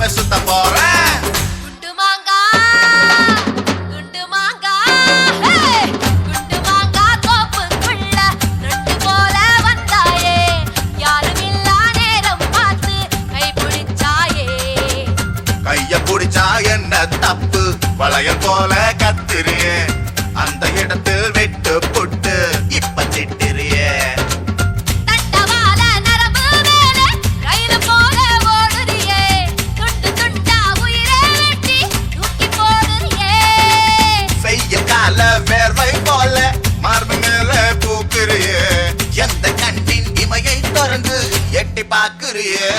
பூராவை சுத்த போறேன். குண்டு மாங்கா குண்டு மாங்கா குண்டு மாங்கா தோப்புக்குள்ள நண்டு போல வந்தாயே, யாரும் இல்லா நேரம் பார்த்து கை பிடிச்சாயே. கைய புடிச்சா என்ன தப்பு, வளையல் போல கத்திரியே, அந்த இடத்தில் விட்டு புட்டு இப்ப திட்டிரியே. தட்டவால நரம்பு மேலே ரயில் போல ஓடுறியே, துண்டு துண்டா உயிரை வெட்டி தூக்கி போடுறியே. வெயில் கால வேர்வை போல மார்பு மேல பூக்குறியே, எந்த கண்ணின் இமையை திறந்து எட்டி பாக்குறியே.